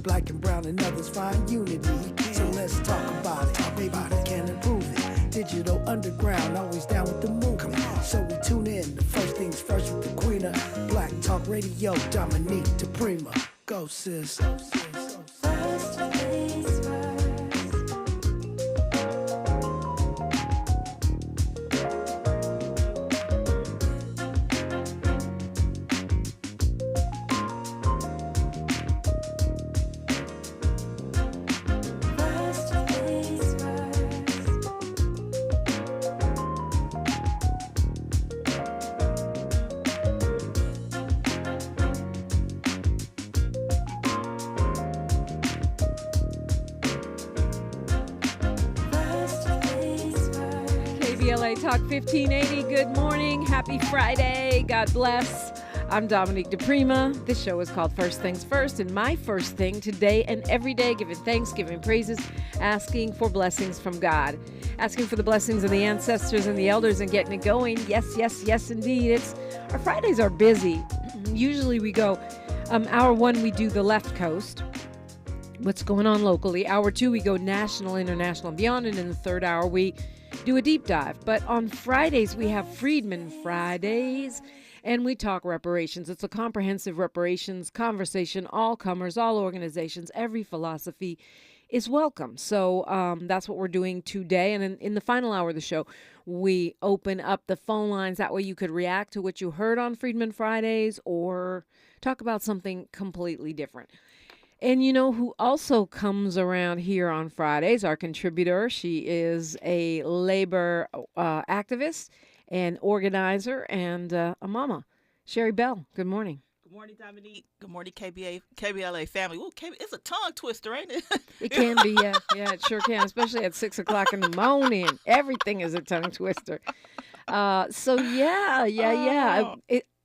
Black and brown and others find unity. So let's talk about it. Maybe we can improve it. Digital underground, always down with the movement. So we tune in. The first things first with the queen of Black Talk Radio, Dominique DiPrima. Go, sis. First things first. KBLA Talk 1580. Good morning. Happy Friday. God bless. I'm Dominique DiPrima. This show is called First Things First, and my first thing today and every day, giving thanks, giving praises, asking for blessings from God, asking for the blessings of the ancestors and the elders and getting it going. Yes, yes, yes, indeed. Our Fridays are busy. Usually we go, hour one, we do the left coast, what's going on locally. Hour two, we go national, international, and beyond. And in the third hour, we do a deep dive. But on Fridays, we have Freedman Fridays, and we talk reparations. It's a comprehensive reparations conversation. All comers, all organizations, every philosophy is welcome. So that's what we're doing today. And in the final hour of the show, we open up the phone lines. That way you could react to what you heard on Freedman Fridays or talk about something completely different. And you know who also comes around here on Fridays? Our contributor. She is a labor activist and organizer and a mama. Sherri Bell, good morning. Good morning, Dominique. Good morning, KBLA family. Ooh, it's a tongue twister, ain't it? It can be, yeah. Yeah, it sure can, especially at 6 o'clock in the morning. Everything is a tongue twister.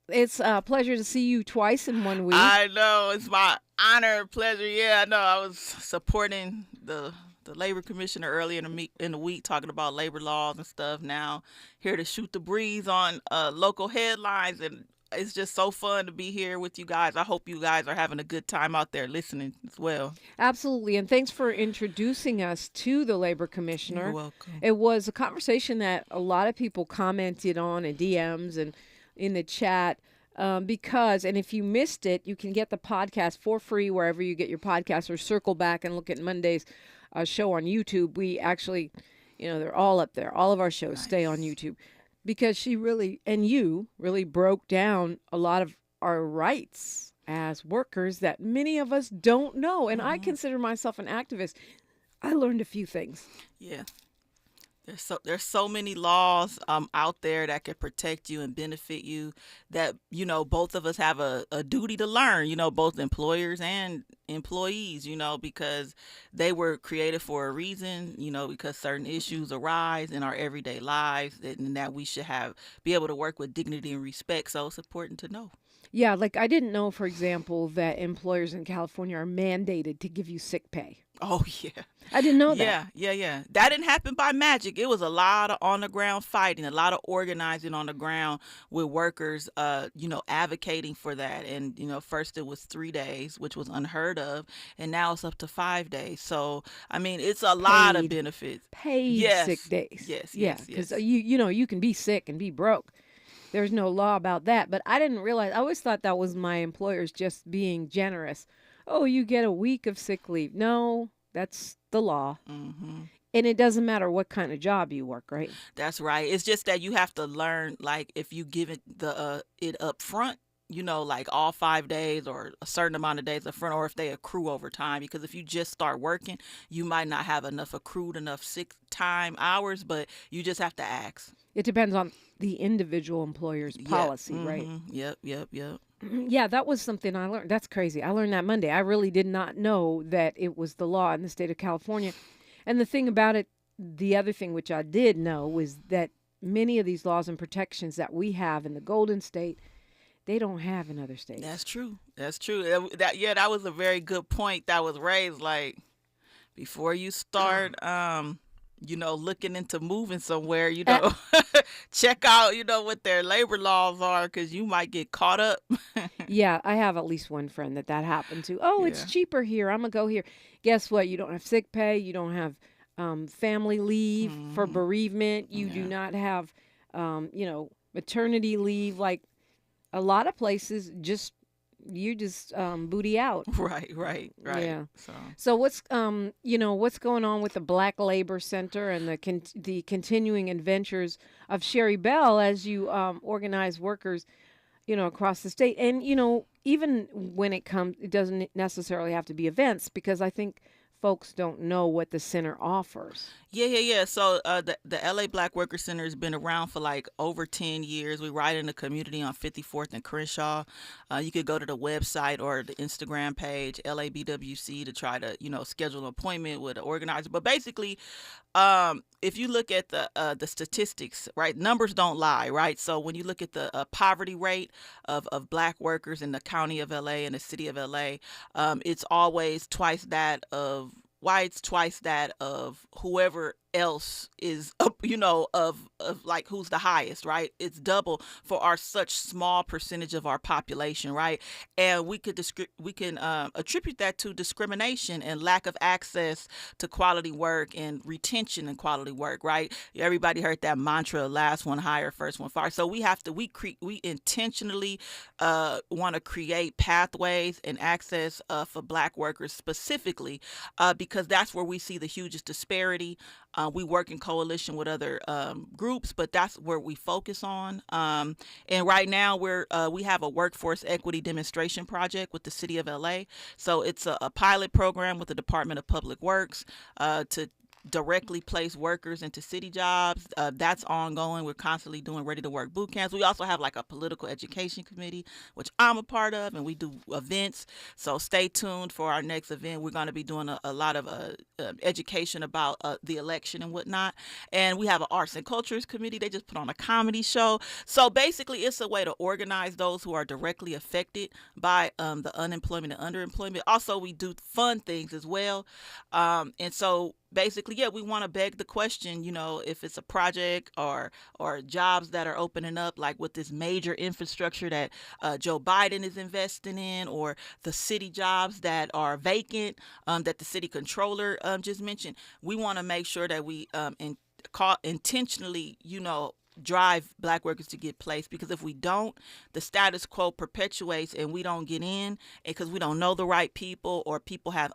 It's a pleasure to see you twice in 1 week. I know. It's my honor and pleasure. Yeah, I know. I was supporting the labor commissioner earlier in the week talking about labor laws and stuff. Now here to shoot the breeze on local headlines, and it's just so fun to be here with you guys. I hope you guys are having a good time out there listening as well. Absolutely, and thanks for introducing us to the labor commissioner. You're welcome. It was a conversation that a lot of people commented on in DMs and in the chat. Because if you missed it, you can get the podcast for free wherever you get your podcast, or circle back and look at Monday's show on YouTube. We actually, they're all up there. All of our shows stay on YouTube because she really, and you really broke down a lot of our rights as workers that many of us don't know. And I consider myself an activist. I learned a few things. Yeah. There's so many laws out there that could protect you and benefit you that, both of us have a duty to learn, both employers and employees, because they were created for a reason, because certain issues arise in our everyday lives and that we should be able to work with dignity and respect. So it's important to know. Yeah, like I didn't know, for example, that employers in California are mandated to give you sick pay. Oh, yeah. I didn't know that. Yeah. That didn't happen by magic. It was a lot of on-the-ground fighting, a lot of organizing on the ground with workers, advocating for that. And, first it was 3 days, which was unheard of, and now it's up to 5 days. So, I mean, it's a lot of benefits. Paid sick days. Yes. Because, you can be sick and be broke. There's no law about that. But I didn't realize, I always thought that was my employers just being generous. Oh, you get a week of sick leave. No, that's the law. Mm-hmm. And it doesn't matter what kind of job you work, right? That's right. It's just that you have to learn, like, if you give it it up front, like all 5 days or a certain amount of days up front, or if they accrue over time. Because if you just start working, you might not have enough sick time hours, but you just have to ask. It depends on the individual employer's policy, right? Yep. Yeah, that was something I learned. That's crazy. I learned that Monday. I really did not know that it was the law in the state of California. And the thing about it, the other thing which I did know was that many of these laws and protections that we have in the Golden State, they don't have in other states. That's true. That was a very good point that was raised. Like, before you start looking into moving somewhere, check out, what their labor laws are, because you might get caught up. Yeah, I have at least one friend that happened to. Oh, Yeah. it's cheaper here. I'm going to go here. Guess what? You don't have sick pay. You don't have family leave for bereavement. You do not have, maternity leave. Like a lot of places, you just booty out. Right. Yeah. So what's what's going on with the Black Labor Center and the continuing adventures of Sherri Bell as you organize workers, across the state, and even when it doesn't necessarily have to be events, because I think folks don't know what the center offers. Yeah. So the LA Black Worker Center has been around for like over 10 years. We ride in the community on 54th and Crenshaw. You could go to the website or the Instagram page, LABWC, to try to, schedule an appointment with an organizer. But basically, if you look at the statistics, right, numbers don't lie, right? So when you look at the poverty rate of Black workers in the county of LA and the city of LA, it's always twice that of whites, twice that of whoever else is up, of like who's the highest, right? It's double for our such small percentage of our population, right? And we can attribute that to discrimination and lack of access to quality work and retention and quality work, right? Everybody heard that mantra: last one hired, first one fired. So we intentionally want to create pathways and access for Black workers specifically because that's where we see the hugest disparity. We work in coalition with other groups, but that's where we focus on. And right now we have a workforce equity demonstration project with the city of LA. So it's a pilot program with the Department of Public Works to directly place workers into city jobs. That's ongoing. We're constantly doing ready to work boot camps. We also have like a political education committee, which I'm a part of, and we do events. So stay tuned for our next event. We're going to be doing a lot of education about the election and whatnot. And we have an arts and cultures committee. They just put on a comedy show. So basically, it's a way to organize those who are directly affected by the unemployment and underemployment. Also, we do fun things as well. And so basically, we want to beg the question, if it's a project or jobs that are opening up, like with this major infrastructure that Joe Biden is investing in, or the city jobs that are vacant that the city controller just mentioned. We want to make sure that we intentionally, drive Black workers to get placed, because if we don't, the status quo perpetuates and we don't get in because we don't know the right people, or people have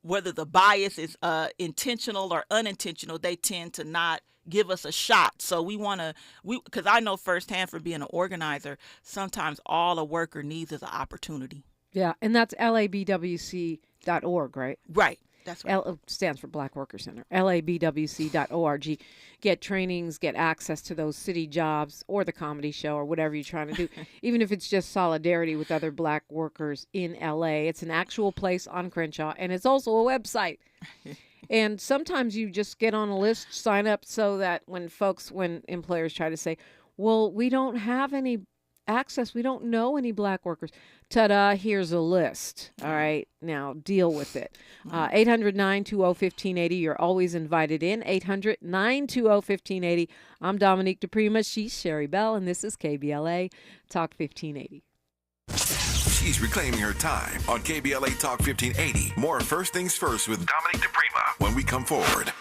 whether the bias is intentional or unintentional, they tend to not give us a shot. So because I know firsthand from being an organizer, sometimes all a worker needs is an opportunity. Yeah, and that's labwc.org, right? Right. That's right. L stands for Black Worker Center. labwc.org. Get trainings, get access to those city jobs or the comedy show or whatever you're trying to do, even if it's just solidarity with other Black workers in LA. It's an actual place on Crenshaw, and it's also a website. And sometimes you just get on a list, sign up, so that when employers try to say, well, we don't have any access, we don't know any Black workers. Ta-da, here's a list. All right, now deal with it. 800-920-1580. You're always invited in. 800-920-1580. I'm Dominique DiPrima. She's Sherri Bell, and this is KBLA Talk 1580. She's reclaiming her time on KBLA Talk 1580. More First Things First with Dominique DiPrima when we come forward.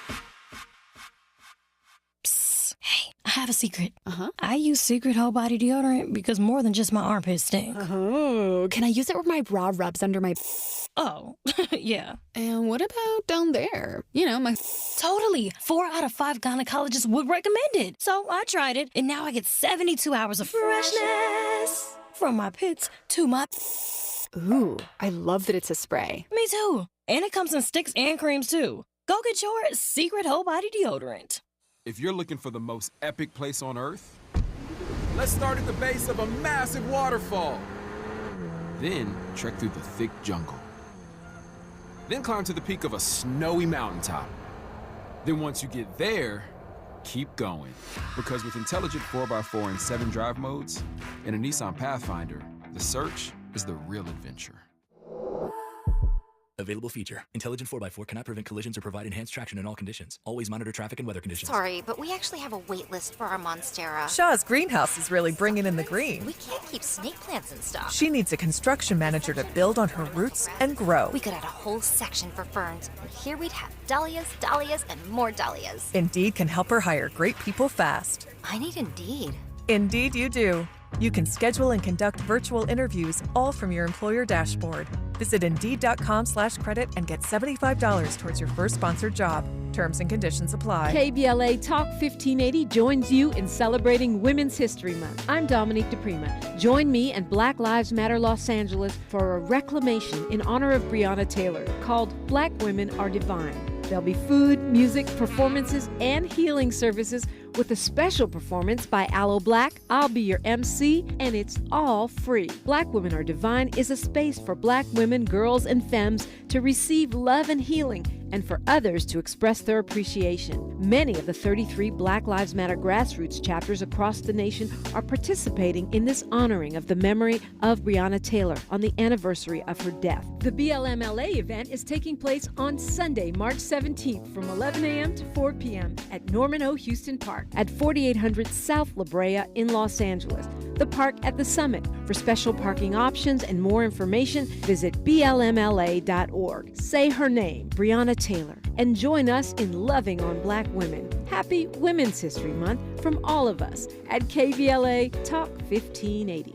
Hey, I have a secret. I use Secret Whole Body Deodorant because more than just my armpits stink. Oh, can I use it where my bra rubs under my... Oh, yeah. And what about down there? My... Totally. 4 out of 5 gynecologists would recommend it. So I tried it, and now I get 72 hours of freshness. From my pits to my... Ooh, I love that it's a spray. Me too. And it comes in sticks and creams too. Go get your Secret Whole Body Deodorant. If you're looking for the most epic place on Earth, let's start at the base of a massive waterfall. Then trek through the thick jungle. Then climb to the peak of a snowy mountaintop. Then once you get there, keep going. Because with intelligent 4x4 and 7 drive modes and a Nissan Pathfinder, the search is the real adventure. Available feature. Intelligent 4x4 cannot prevent collisions or provide enhanced traction in all conditions. Always monitor traffic and weather conditions. Sorry, but we actually have a wait list for our Monstera. Shaw's greenhouse is really bringing in the green. We can't keep snake plants in stock. She needs a construction manager to build on her roots and grow. We could add a whole section for ferns, and here we'd have dahlias, dahlias, and more dahlias. Indeed can help her hire great people fast. I need Indeed. Indeed you do. You can schedule and conduct virtual interviews all from your employer dashboard. Visit Indeed.com/credit and get $75 towards your first sponsored job. Terms and conditions apply. KBLA Talk 1580 joins you in celebrating Women's History Month. I'm Dominique DiPrima. Join me and Black Lives Matter Los Angeles for a reclamation in honor of Breonna Taylor called Black Women Are Divine. There'll be food, music, performances, and healing services with a special performance by Aloe Black. I'll be your MC, and it's all free. Black Women Are Divine is a space for Black women, girls, and femmes to receive love and healing, and for others to express their appreciation. Many of the 33 Black Lives Matter grassroots chapters across the nation are participating in this honoring of the memory of Breonna Taylor on the anniversary of her death. The BLMLA event is taking place on Sunday, March 17th from 11 a.m. to 4 p.m. at Norman O. Houston Park at 4800 South La Brea in Los Angeles. The park at the Summit. For special parking options and more information, visit blmla.org. Say her name, Breonna Taylor, and join us in loving on Black women. Happy Women's History Month from all of us at KBLA Talk 1580.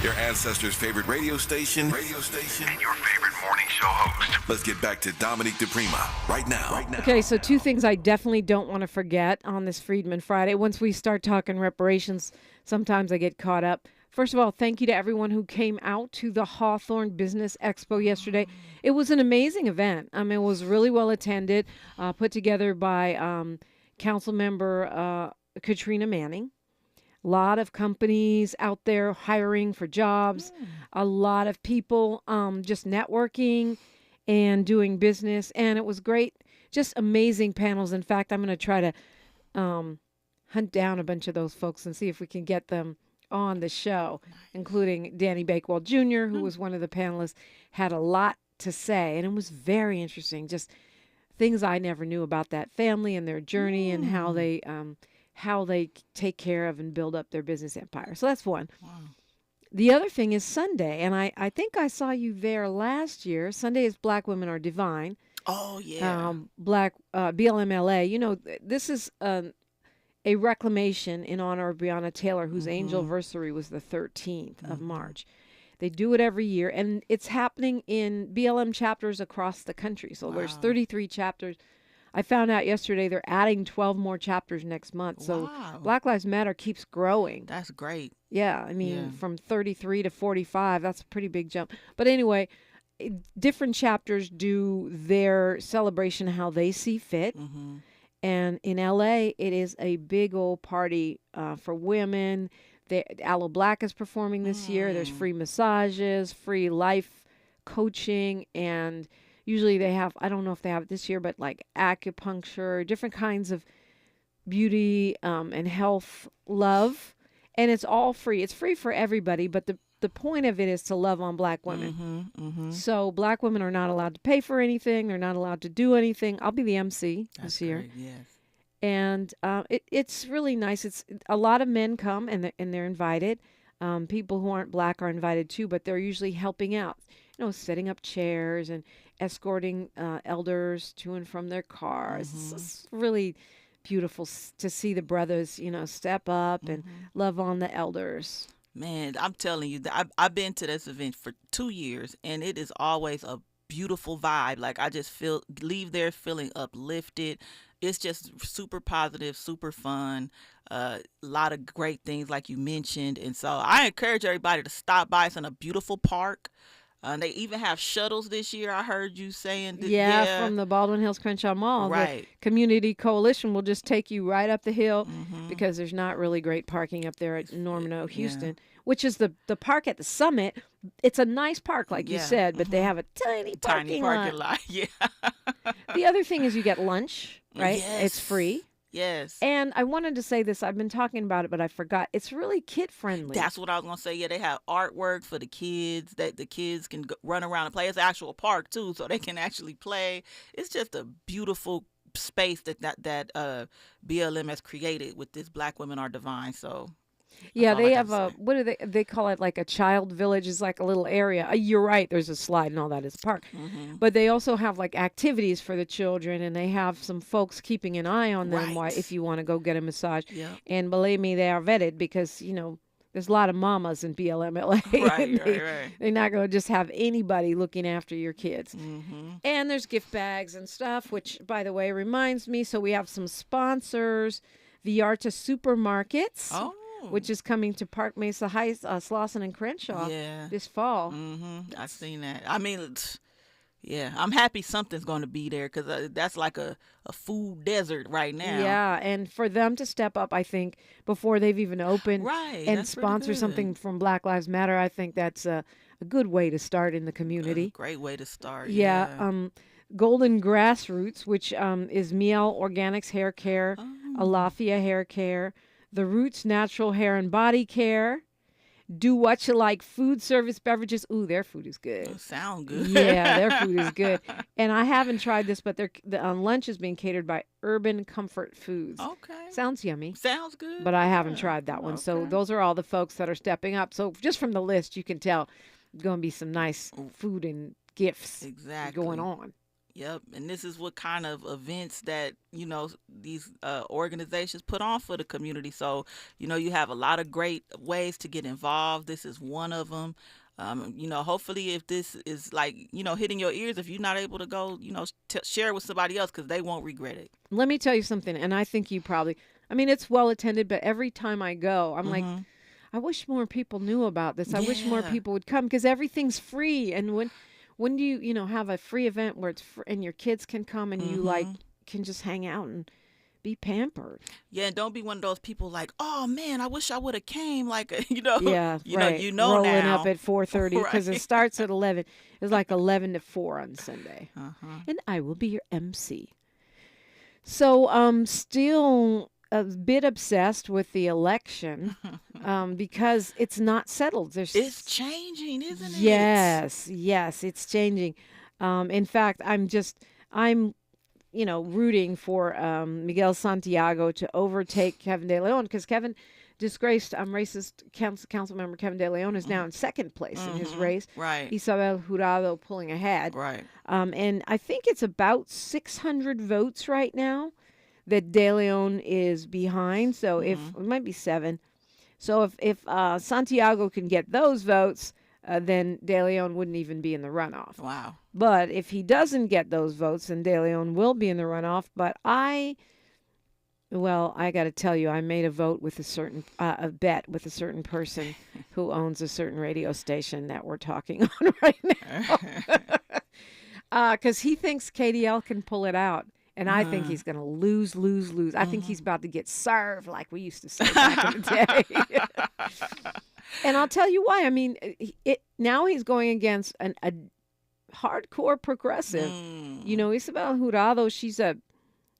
Your ancestors' favorite radio station, and your favorite morning show host. Let's get back to Dominique DiPrima right now. Okay, so two things I definitely don't want to forget on this Freedman Friday. Once we start talking reparations, sometimes I get caught up. First of all, thank you to everyone who came out to the Hawthorne Business Expo yesterday. It was an amazing event. I mean, it was really well attended, put together by Council Member Katrina Manning. A lot of companies out there hiring for jobs, a lot of people just networking and doing business. And it was great, just amazing panels. In fact, I'm going to try to hunt down a bunch of those folks and see if we can get them on the show, including Danny Bakewell Jr., who was one of the panelists, had a lot to say. And it was very interesting, just things I never knew about that family and their journey and how they take care of and build up their business empire. So that's one. Wow. The other thing is Sunday, and I think I saw you there last year. Sunday is Black Women Are Divine. Oh, yeah. BLMLA. You know, this is a reclamation in honor of Breonna Taylor, whose anniversary was the 13th of March. They do it every year, and it's happening in BLM chapters across the country. So there's 33 chapters. I found out yesterday they're adding 12 more chapters next month. So Black Lives Matter keeps growing. That's great. Yeah, I mean, from 33 to 45, that's a pretty big jump. But anyway, different chapters do their celebration how they see fit. And in LA, it is a big old party for women. Aloe Black is performing this year. There's free massages, free life coaching, and usually they have, I don't know if they have it this year, but like acupuncture, different kinds of beauty and health love. And it's all free. It's free for everybody, but the point of it is to love on Black women. So Black women are not allowed to pay for anything. They're not allowed to do anything. I'll be the MC this year. Great, yes. And it's really nice. It's a lot of men come and they're invited. People who aren't Black are invited too, but they're usually helping out. You know, setting up chairs and escorting elders to and from their cars. It's really beautiful to see the brothers, you know, step up and love on the elders. Man, I'm telling you, I've been to this event for 2 years, and it is always a beautiful vibe. Like, I just leave there feeling uplifted. It's just super positive, super fun. A lot of great things like you mentioned. And so I encourage everybody to stop by. It's in a beautiful park. They even have shuttles this year, I heard you saying. From the Baldwin Hills Crenshaw Mall. Right. The Community Coalition will just take you right up the hill because there's not really great parking up there at Norman O. Houston, which is the park at the Summit. It's a nice park, like you said, but they have a tiny parking lot. Yeah. The other thing is you get lunch, right? Yes. It's free. Yes. And I wanted to say this. I've been talking about it, but I forgot. It's really kid friendly. That's what I was going to say. Yeah, they have artwork for the kids that the kids can run around and play. It's an actual park, too, so they can actually play. It's just a beautiful space that BLM has created with this Black Women Are Divine. So yeah, they have what do they call it, like a child village, is like a little area. You're right, there's a slide and all that is a park. But they also have like activities for the children, and they have some folks keeping an eye on them if you want to go get a massage. And believe me, they are vetted because, there's a lot of mamas in BLMLA. Right. They're not going to just have anybody looking after your kids. And there's gift bags and stuff, which, by the way, reminds me, so we have some sponsors. Viarta Supermarkets, which is coming to Park Mesa Heights, Slauson and Crenshaw this fall. I've seen that. I mean, yeah, I'm happy something's going to be there because that's like a food desert right now. Yeah, and for them to step up, I think, before they've even opened and that's sponsor something from Black Lives Matter, I think that's a good way to start in the community. Great way to start. Yeah. Golden Grassroots, which is Miel Organics Hair Care, Alafia Hair Care, The Roots Natural Hair and Body Care, Do What You Like Food Service Beverages. Ooh, their food is good. Oh, sound good. Yeah, their food is good. And I haven't tried this, but the lunch is being catered by Urban Comfort Foods. Okay. Sounds yummy. Sounds good. But I haven't tried that one. So those are all the folks that are stepping up. So just from the list, you can tell there's going to be some nice food and gifts going on. Yep, and this is what kind of events that, these organizations put on for the community. So, you have a lot of great ways to get involved. This is one of them. Hopefully if this is like, hitting your ears, if you're not able to go, share it with somebody else because they won't regret it. Let me tell you something, and I think you probably, it's well attended, but every time I go, I'm like, I wish more people knew about this. I wish more people would come because everything's free. And when do you, have a free event where it's and your kids can come and you can just hang out and be pampered. Yeah, and don't be one of those people like, oh man, I wish I would have came. Like, Yeah, right. Rolling now. up at 4:30 because it starts at 11. It's like 11 to 4 on Sunday, and I will be your MC. So, still a bit obsessed with the election because it's not settled. It's changing, isn't it? Yes, it's changing. In fact, I'm rooting for Miguel Santiago to overtake Kevin De Leon because Kevin, disgraced racist council member Kevin De Leon is now in second place in his race. Right. Isabel Jurado pulling ahead. Right. And I think it's about 600 votes right now that De Leon is behind. So if it might be 7. So if Santiago can get those votes, then De Leon wouldn't even be in the runoff. Wow. But if he doesn't get those votes, then De Leon will be in the runoff. But I got to tell you, I made a bet with a certain person who owns a certain radio station that we're talking on right now. Because he thinks KDL can pull it out. And I think he's going to lose. I think he's about to get served, like we used to say back in the day. And I'll tell you why. Now he's going against a hardcore progressive. Isabel Jurado, she's a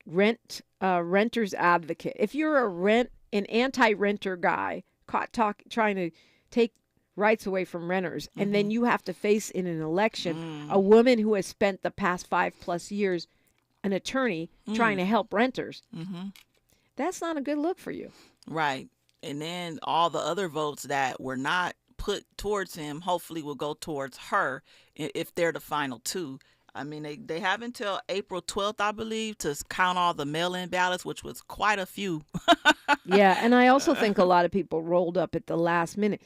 renter's advocate. If you're an anti-renter guy caught trying to take rights away from renters, and then you have to face in an election a woman who has spent the past 5+ years an attorney trying to help renters, that's not a good look for you. Right. And then all the other votes that were not put towards him hopefully will go towards her if they're the final two. They have until April 12th, I believe, to count all the mail-in ballots, which was quite a few. Yeah, and I also think a lot of people rolled up at the last minute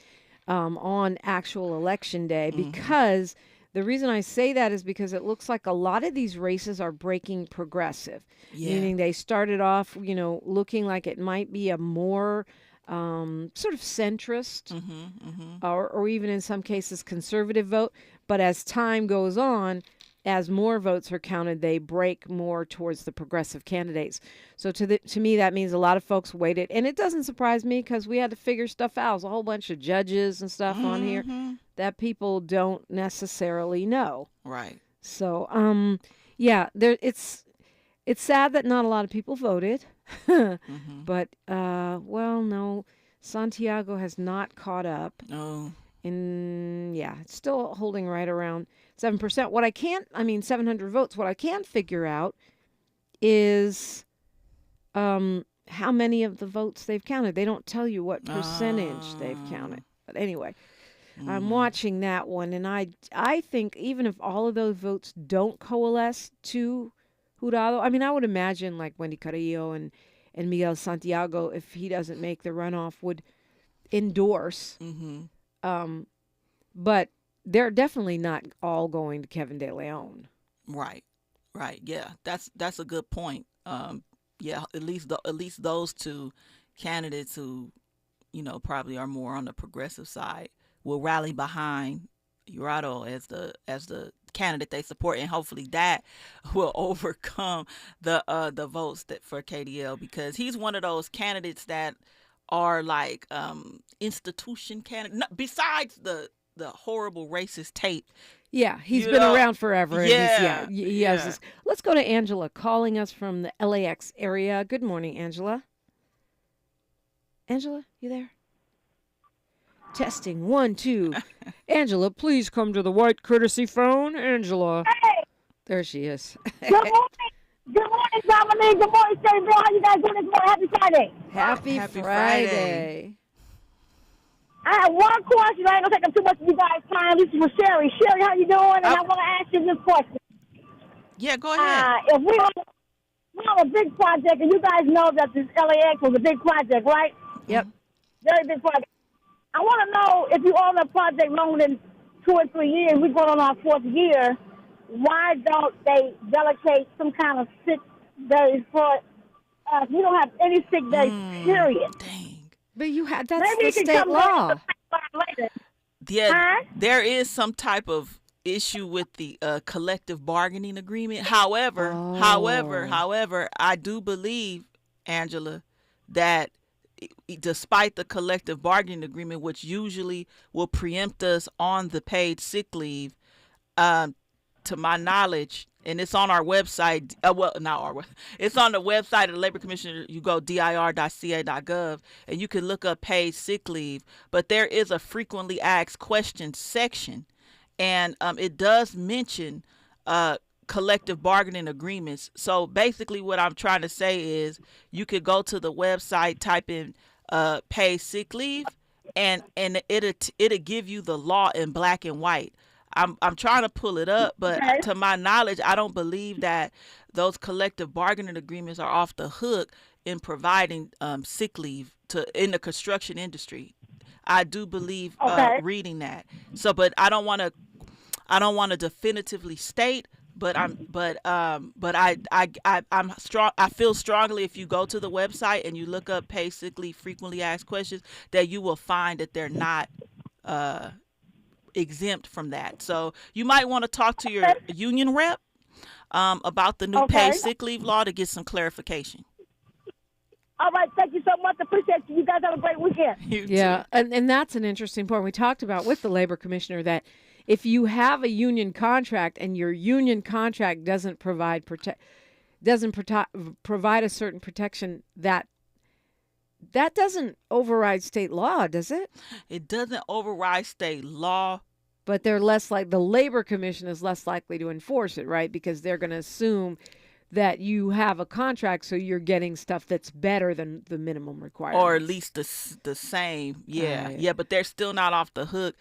on actual election day because the reason I say that is because it looks like a lot of these races are breaking progressive, meaning they started off, looking like it might be a more sort of centrist or even in some cases conservative vote. But as time goes on, as more votes are counted, they break more towards the progressive candidates. So to me, that means a lot of folks waited. And it doesn't surprise me because we had to figure stuff out. There's a whole bunch of judges and stuff on here that people don't necessarily know. Right. So, it's sad that not a lot of people voted. But, well, no, Santiago has not caught up. Oh. It's still holding right around 7%. 700 votes. What I can figure out is how many of the votes they've counted. They don't tell you what percentage they've counted. But anyway, I'm watching that one, and I think even if all of those votes don't coalesce to Jurado, I would imagine like Wendy Carrillo and Miguel Santiago, if he doesn't make the runoff, would endorse. But they're definitely not all going to Kevin De Leon. Right. Yeah, that's a good point. Yeah, at least those two candidates who, probably are more on the progressive side will rally behind Jurado as the candidate they support, and hopefully that will overcome the votes for KDL, because he's one of those candidates that are like institution candidates. Besides the horrible racist tape. Yeah, he's been around forever. Yeah, and he has this. Let's go to Angela calling us from the LAX area. Good morning, Angela. Angela, you there? Testing 1, 2. Angela, please come to the white courtesy phone. Angela. Hey. There she is. Good morning. Good morning, Dominique. Good morning, Sherri Bell. How you guys doing this morning? Happy Friday. Happy Friday. I have one question. I ain't gonna take up too much of you guys' time. This is for Sherri. Sherri, how you doing? And I want to ask you this question. Yeah, go ahead. If we have a big project, and you guys know that this LAX was a big project, right? Yep. Very big project. I want to know, if you own a project longer than 2 or 3 years, we're going on our 4th year, why don't they delegate some kind of sick days for us? We don't have any sick days, period. Dang. But that's the state law. Yeah, there is some type of issue with the collective bargaining agreement. However, I do believe, Angela, that despite the collective bargaining agreement, which usually will preempt us on the paid sick leave, to my knowledge, and it's on our website. It's on the website of the Labor Commissioner. You go dir.ca.gov, and you can look up paid sick leave. But there is a frequently asked questions section, and it does mention collective bargaining agreements. So basically, what I'm trying to say is, you could go to the website, type in paid sick leave, and it'll give you the law in black and white. I'm trying to pull it up, but to my knowledge, I don't believe that those collective bargaining agreements are off the hook in providing sick leave in the construction industry. I do believe reading that. So, but I don't want to definitively state, but I'm strong. I feel strongly, if you go to the website and you look up paid sick leave frequently asked questions, that you will find that they're not exempt from that. So you might want to talk to your union rep about the new paid sick leave law to get some clarification. All right, thank you so much. Appreciate you. You guys have a great weekend. Yeah, and that's an interesting point. We talked about with the labor commissioner that if you have a union contract and your union contract doesn't provide a certain protection, that doesn't override state law, does it? It doesn't override state law. But they're less like, the labor commission is less likely to enforce it, right? Because they're going to assume that you have a contract, so you're getting stuff that's better than the minimum requirements. Or at least the same. Yeah. But they're still not off the hook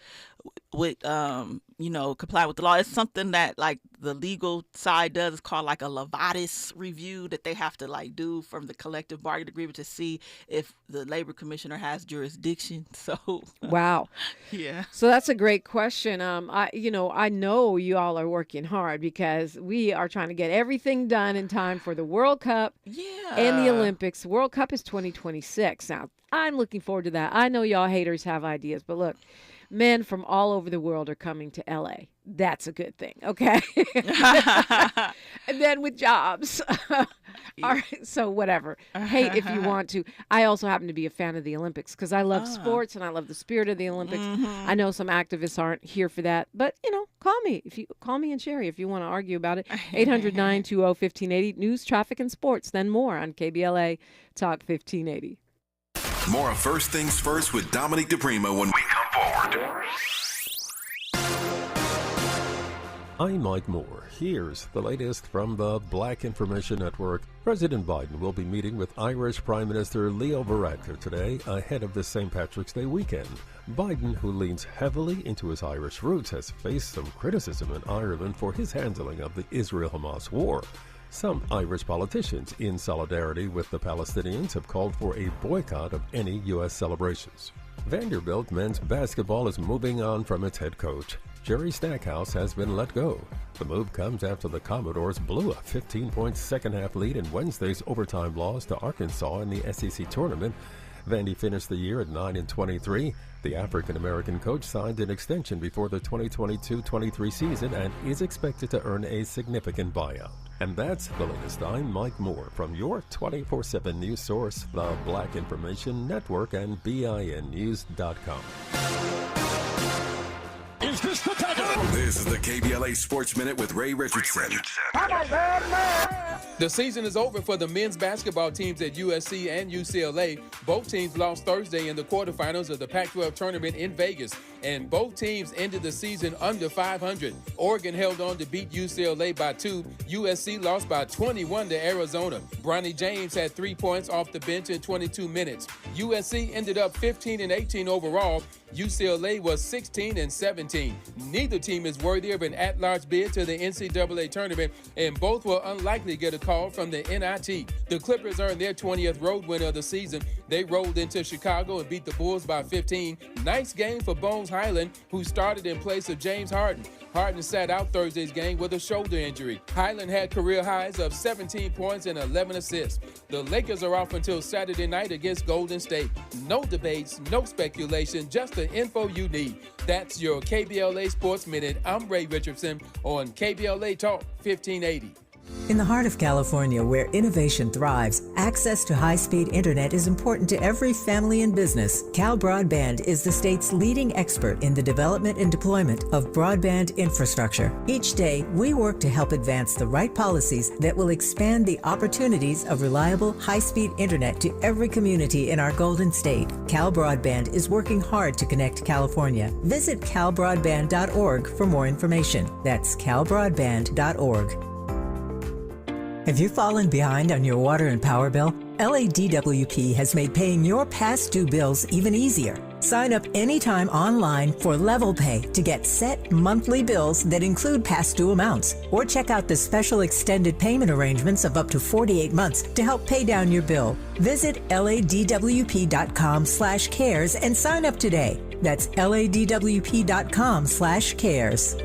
with, comply with the law. It's something that, like, the legal side does. It's called, like, a Levatus review that they have to, like, do from the collective bargaining agreement to see if the labor commissioner has jurisdiction. So. Wow. Yeah. So that's a great question. I know you all are working hard because we are trying to get everything done in time for the World Cup and the Olympics. The World Cup is 2026. Now, I'm looking forward to that. I know y'all haters have ideas, but look, Men from all over the world are coming to LA. That's a good thing, okay? And then with jobs. All right, so whatever. Hate if you want to. I also happen to be a fan of the Olympics because I love sports and I love the spirit of the Olympics. I know some activists aren't here for that, but, call me. Call me and Sherri if you want to argue about it. 800-920-1580. News, traffic, and sports. Then more on KBLA Talk 1580. More of First Things First with Dominique DiPrima when we come forward. I'm Mike Moore. Here's the latest from the Black Information Network. President Biden will be meeting with Irish Prime Minister Leo Varadkar today ahead of the St. Patrick's Day weekend. Biden, who leans heavily into his Irish roots, has faced some criticism in Ireland for his handling of the Israel-Hamas war. Some Irish politicians, in solidarity with the Palestinians, have called for a boycott of any U.S. celebrations. Vanderbilt men's basketball is moving on from its head coach. Jerry Stackhouse has been let go. The move comes after the Commodores blew a 15-point second-half lead in Wednesday's overtime loss to Arkansas in the SEC tournament. Vandy finished the year at 9-23. The African-American coach signed an extension before the 2022-23 season and is expected to earn a significant buyout. And that's the latest. I'm Mike Moore from your 24/7 news source, the Black Information Network, and BINnews.com. Is this the time? This is the KBLA Sports Minute with Ray Richardson. The season is over for the men's basketball teams at USC and UCLA. Both teams lost Thursday in the quarterfinals of the Pac-12 tournament in Vegas, and both teams ended the season under 500. Oregon held on to beat UCLA by 2. USC lost by 21 to Arizona. Bronny James had 3 points off the bench in 22 minutes. USC ended up 15-18 overall. UCLA was 16-17. Neither team is worthy of an at-large bid to the NCAA tournament, and both will unlikely get a call from the NIT. The Clippers earned their 20th road win of the season. They rolled into Chicago and beat the Bulls by 15. Nice game for Bones Highland, who started in place of James Harden. Harden sat out Thursday's game with a shoulder injury. Highland had career highs of 17 points and 11 assists. The Lakers are off until Saturday night against Golden State. No debates, no speculation, just the info you need. That's your KBLA Sports Minute. I'm Ray Richardson on KBLA Talk 1580. In the heart of California, where innovation thrives, access to high-speed internet is important to every family and business. Cal Broadband is the state's leading expert in the development and deployment of broadband infrastructure. Each day, we work to help advance the right policies that will expand the opportunities of reliable, high-speed internet to every community in our Golden State. Cal Broadband is working hard to connect California. Visit calbroadband.org for more information. That's calbroadband.org. Have you fallen behind on your water and power bill? LADWP has made paying your past due bills even easier. Sign up anytime online for Level Pay to get set monthly bills that include past due amounts. Or check out the special extended payment arrangements of up to 48 months to help pay down your bill. Visit ladwp.com/cares and sign up today. That's ladwp.com/cares.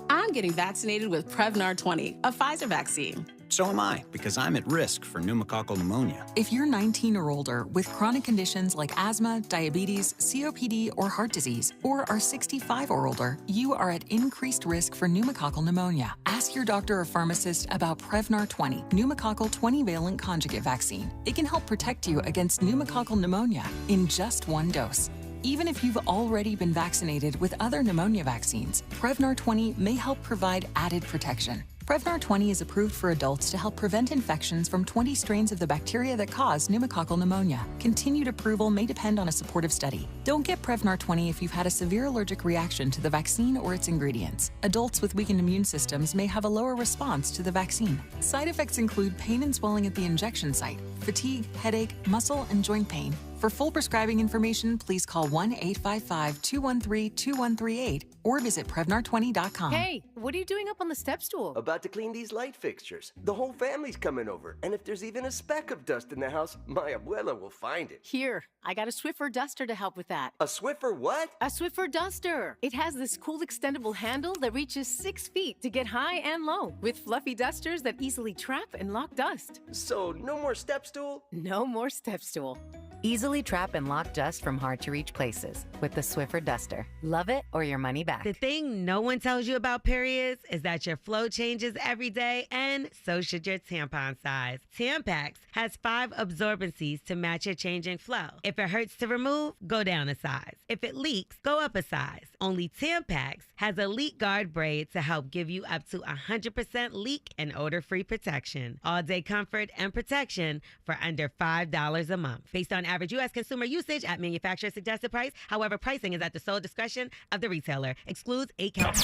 I'm getting vaccinated with Prevnar 20, a Pfizer vaccine. So am I, because I'm at risk for pneumococcal pneumonia. If you're 19 or older with chronic conditions like asthma, diabetes, COPD, or heart disease, or are 65 or older, you are at increased risk for pneumococcal pneumonia. Ask your doctor or pharmacist about Prevnar 20, pneumococcal 20-valent conjugate vaccine. It can help protect you against pneumococcal pneumonia in just one dose. Even if you've already been vaccinated with other pneumonia vaccines, Prevnar 20 may help provide added protection. Prevnar 20 is approved for adults to help prevent infections from 20 strains of the bacteria that cause pneumococcal pneumonia. Continued approval may depend on a supportive study. Don't get Prevnar 20 if you've had a severe allergic reaction to the vaccine or its ingredients. Adults with weakened immune systems may have a lower response to the vaccine. Side effects include pain and swelling at the injection site, fatigue, headache, muscle, and joint pain. For full prescribing information, please call 1-855-213-2138 or visit Prevnar20.com. Hey, what are you doing up on the step stool? About to clean these light fixtures. The whole family's coming over, and if there's even a speck of dust in the house, my abuela will find it. Here, I got a Swiffer duster to help with that. A Swiffer what? A Swiffer duster. It has this cool extendable handle that reaches 6 feet to get high and low, with fluffy dusters that easily trap and lock dust. So, no more step stool? No more step stool. Easily easily trap and lock dust from hard-to-reach places with the Swiffer Duster. Love it or your money back. The thing no one tells you about periods is that your flow changes every day, and so should your tampon size. Tampax has 5 absorbencies to match your changing flow. If it hurts to remove, go down a size. If it leaks, go up a size. Only Tampax has a leak guard braid to help give you up to 100% leak and odor-free protection. All-day comfort and protection for under $5 a month. Based on average U.S. consumer usage at manufacturer suggested price. However, pricing is at the sole discretion of the retailer. Excludes 8 counts.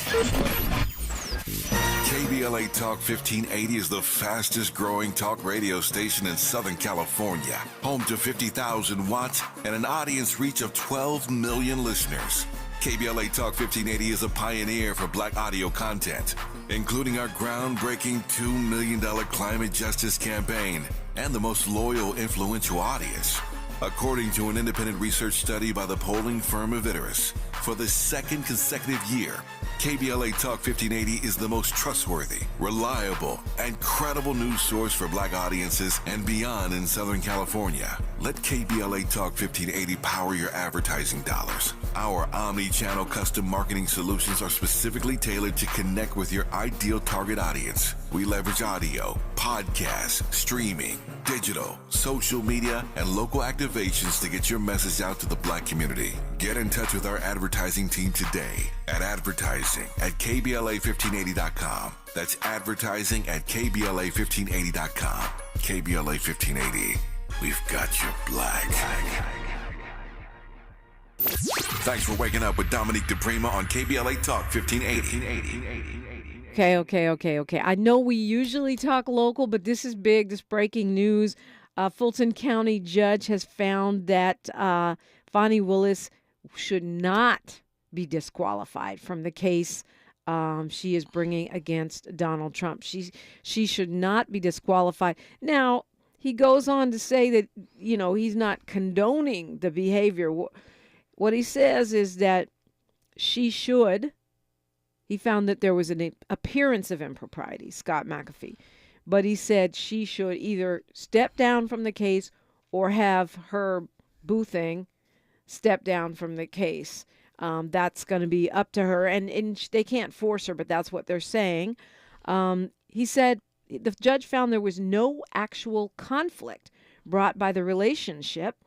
KBLA Talk 1580 is the fastest growing talk radio station in Southern California. Home to 50,000 watts and an audience reach of 12 million listeners. KBLA Talk 1580 is a pioneer for Black audio content, including our groundbreaking $2 million climate justice campaign and the most loyal, influential audience. According to an independent research study by the polling firm Aviterus, for the second consecutive year, KBLA Talk 1580 is the most trustworthy, reliable, and credible news source for Black audiences and beyond in Southern California. Let KBLA Talk 1580 power your advertising dollars. Our omni-channel custom marketing solutions are specifically tailored to connect with your ideal target audience. We leverage audio, podcasts, streaming, digital, social media, and local activations to get your message out to the Black community. Get in touch with our advertising team today at advertising@KBLA1580.com. That's advertising at KBLA1580.com. KBLA 1580. We've got you Black. Thanks for waking up with Dominique DiPrima on KBLA Talk 1580. Okay. I know we usually talk local, but this is big. This breaking news. Fulton County judge has found that Fani Willis should not be disqualified from the case she is bringing against Donald Trump. She should not be disqualified. Now, he goes on to say that, he's not condoning the behavior. What he says is that she should. He found that there was an appearance of impropriety, Scott McAfee. But he said she should either step down from the case or have her boo thing step down from the case. That's going to be up to her. And they can't force her, but that's what they're saying. He said the judge found there was no actual conflict brought by the relationship.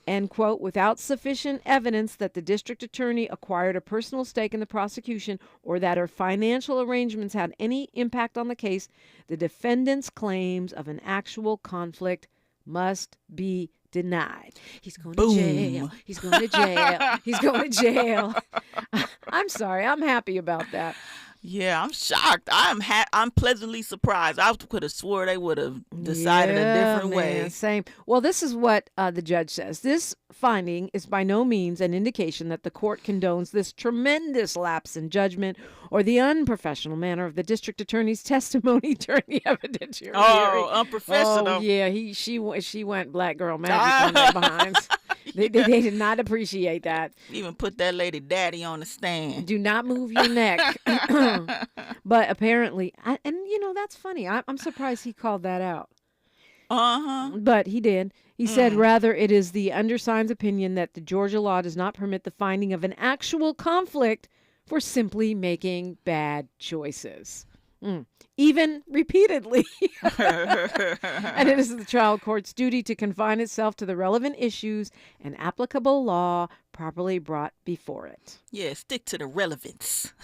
And, quote, without sufficient evidence that the district attorney acquired a personal stake in the prosecution or that her financial arrangements had any impact on the case, the defendant's claims of an actual conflict must be denied. He's going to jail. He's going to jail. He's going to jail. I'm sorry. I'm happy about that. Yeah, I'm shocked. I'm pleasantly surprised. I could have swore they would have decided a different way. Same. Well, this is what the judge says. This finding is by no means an indication that the court condones this tremendous lapse in judgment or the unprofessional manner of the district attorney's testimony during the evidentiary hearing. Oh, unprofessional. Oh, yeah. She went black girl magic on their behinds. They did not appreciate that. Even put that lady daddy on the stand. Do not move your neck. But apparently, that's funny. I'm surprised he called that out. But he did. He said, rather, it is the undersigned's opinion that the Georgia law does not permit the finding of an actual conflict for simply making bad choices. Even repeatedly. And it is the trial court's duty to confine itself to the relevant issues and applicable law properly brought before it. Yeah, stick to the relevance.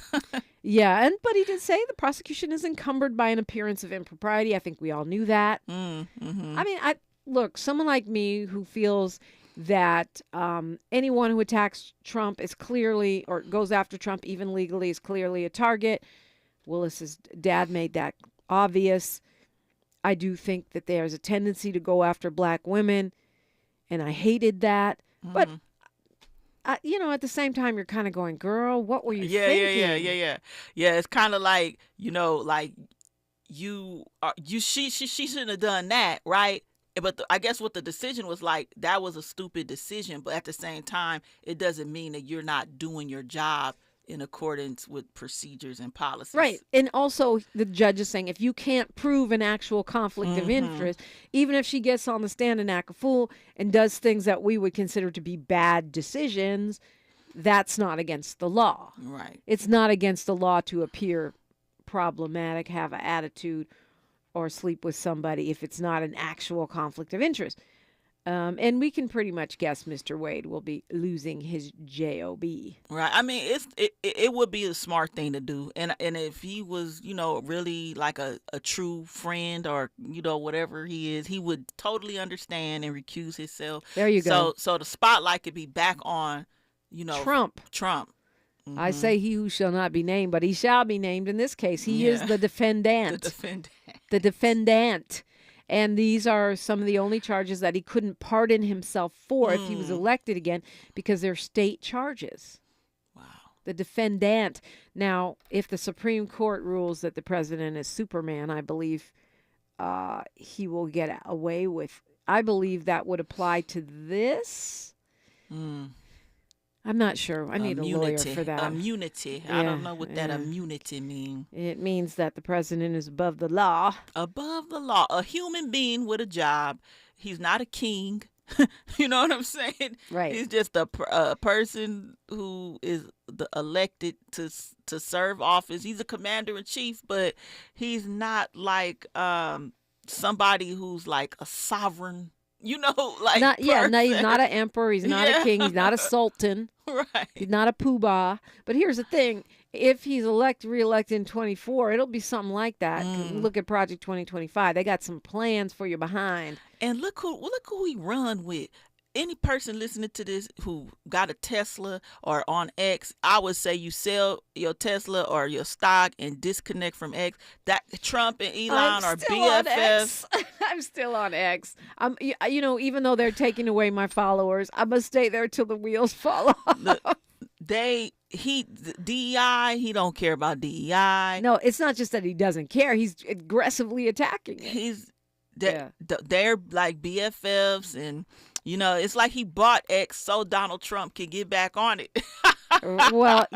Yeah, but he did say the prosecution is encumbered by an appearance of impropriety. I think we all knew that. Mm-hmm. I mean, look, someone like me who feels that anyone who attacks Trump is clearly, or goes after Trump even legally, is clearly a target. Willis's dad made that obvious. I do think that there's a tendency to go after black women, and I hated that. But, at the same time, you're kind of going, girl, what were you thinking? Yeah, it's kind of like, she shouldn't have done that, right? But I guess what the decision was like, that was a stupid decision. But at the same time, it doesn't mean that you're not doing your job in accordance with procedures and policies. Right. And also the judge is saying if you can't prove an actual conflict of interest, even if she gets on the stand and act a fool and does things that we would consider to be bad decisions, that's not against the law. Right. It's not against the law to appear problematic, have an attitude, or sleep with somebody if it's not an actual conflict of interest. And we can pretty much guess Mr. Wade will be losing his job. Right. I mean, it would be a smart thing to do. And if he was, really like a true friend or, whatever he is, he would totally understand and recuse himself. There you go. So the spotlight could be back on, Trump. I say he who shall not be named, but he shall be named in this case. He is the defendant. The defendant. And these are some of the only charges that he couldn't pardon himself for if he was elected again because they're state charges. Wow. The defendant. Now, if the Supreme Court rules that the president is Superman, I believe he will get away with. I believe that would apply to this. I'm not sure. I need a lawyer for that. Immunity. Yeah, I don't know what that immunity means. It means that the president is above the law. Above the law. A human being with a job. He's not a king. You know what I'm saying? Right. He's just a person who is elected to serve office. He's a commander in chief, but he's not like somebody who's like a sovereign. He's not an emperor. He's not a king. He's not a sultan. Right. He's not a poobah. But here's the thing: if he's reelected in 24, it'll be something like that. Look at Project 2025. They got some plans for you behind. And look who he run with. Any person listening to this who got a Tesla or on X, I would say you sell your Tesla or your stock and disconnect from X. That Trump and Elon are BFFs. I'm still on X. Even though they're taking away my followers, I'm gonna stay there till the wheels fall off. DEI, he don't care about DEI. No, it's not just that he doesn't care. He's aggressively attacking it. They're like BFFs and. It's like he bought X so Donald Trump could get back on it. Well,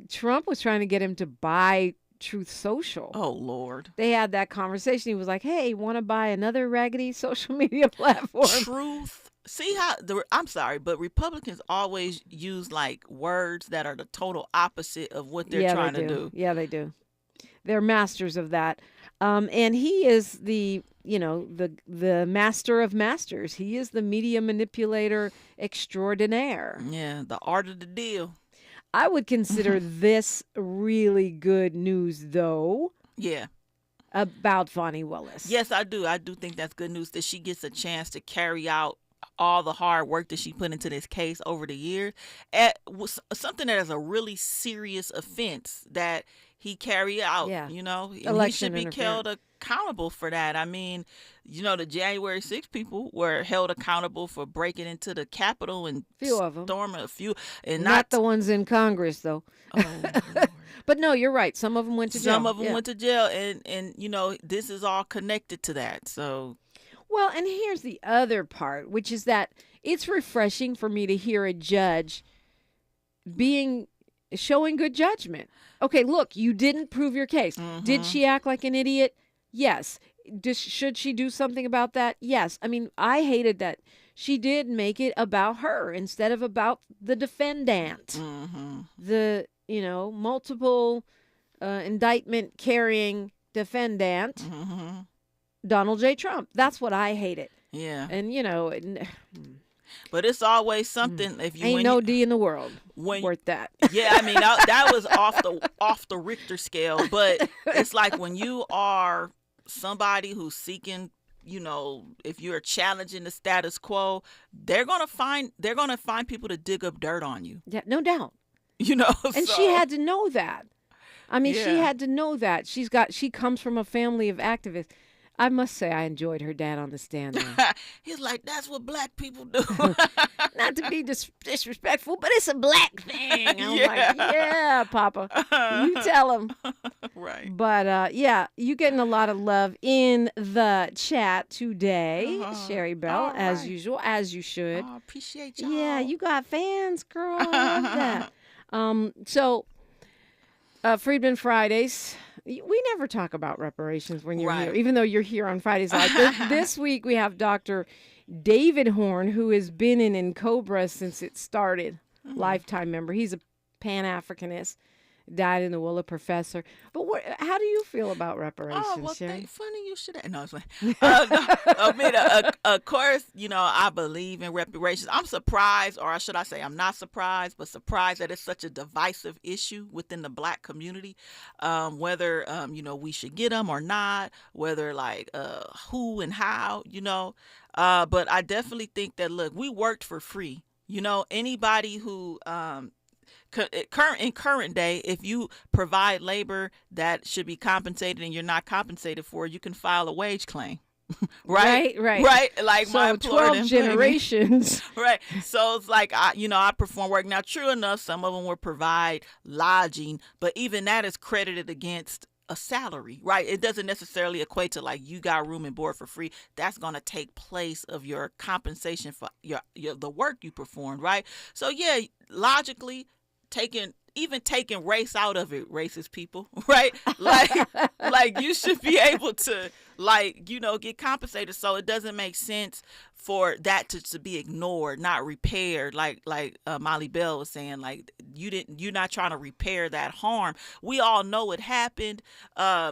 Trump was trying to get him to buy Truth Social. Oh, Lord. They had that conversation. He was like, hey, want to buy another raggedy social media platform? Truth. See how, I'm sorry, but Republicans always use like words that are the total opposite of what they're trying to do. Yeah, they do. They're masters of that. And he is the master of masters. He is the media manipulator extraordinaire. Yeah, the art of the deal. I would consider this really good news, though. Yeah. About Fani Willis. Yes, I do. I do think that's good news that she gets a chance to carry out all the hard work that she put into this case over the years. Something that is a really serious offense that he carried out, and he should be held accountable for that. I mean, the January 6th people were held accountable for breaking into the Capitol and storming a few. And not the ones in Congress, though. Oh, but no, you're right. Some of them went to jail. Some of them went to jail, and this is all connected to that. So, well, and here's the other part, which is that it's refreshing for me to hear a judge showing good judgment. Okay, look, you didn't prove your case. Did she act like an idiot? Yes. Should she do something about that? Yes. I mean, I hated that she did make it about her instead of about the defendant. The, multiple indictment carrying defendant, Donald J. Trump. That's what I hated. Yeah. And, but it's always something. If you ain't no D in the world worth that. Yeah, I mean that was off the Richter scale. But it's like when you are somebody who's seeking, if you're challenging the status quo, they're gonna find people to dig up dirt on you. Yeah, no doubt. And she had to know that. I mean, she had to know that. She comes from a family of activists. I must say I enjoyed her dad on the stand there. He's like, that's what black people do. Not to be disrespectful, but it's a black thing. I'm like, yeah, Papa. You tell him. Right. But yeah, you getting a lot of love in the chat today, Sherri Bell, as usual, as you should. Oh, appreciate y'all. Yeah, you got fans, girl. I love that. So, Freedman Fridays. We never talk about reparations when you're here, even though you're here on Fridays. Like this week, we have Dr. David Horn, who has been in Cobra since it started. Lifetime member. He's a Pan-Africanist. Died in the Willa professor. But how do you feel about reparations, Sherri? Funny you should. No, it's fine. I mean, of course, I believe in reparations. I'm surprised, or should I say, I'm not surprised, but surprised that it's such a divisive issue within the Black community. Whether we should get them or not. Whether who and how. But I definitely think that we worked for free. Anybody who in current day, if you provide labor that should be compensated and you're not compensated for, you can file a wage claim. Right. Like so my employer 12 generations. Right. So it's like I perform work. Now, true enough, some of them will provide lodging, but even that is credited against a salary, right? It doesn't necessarily equate to you got room and board for free. That's going to take place of your compensation for the work you performed, right? So yeah, logically, taking race out of it, racist people, right? Like you should be able to get compensated. So it doesn't make sense for that to be ignored, not repaired. Like Molly Bell was saying, you're not trying to repair that harm. We all know it happened.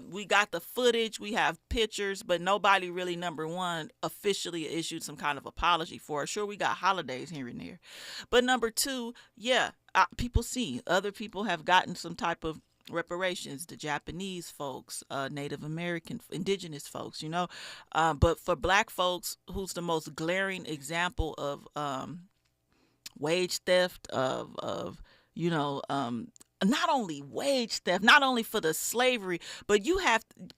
We got the footage, we have pictures, but nobody really, number one, officially issued some kind of apology for it. Sure, we got holidays here and there, but number two, yeah. People see other people have gotten some type of reparations, the Japanese folks, Native American, indigenous folks, but for Black folks, who's the most glaring example of wage theft, of not only wage theft, not only for the slavery, but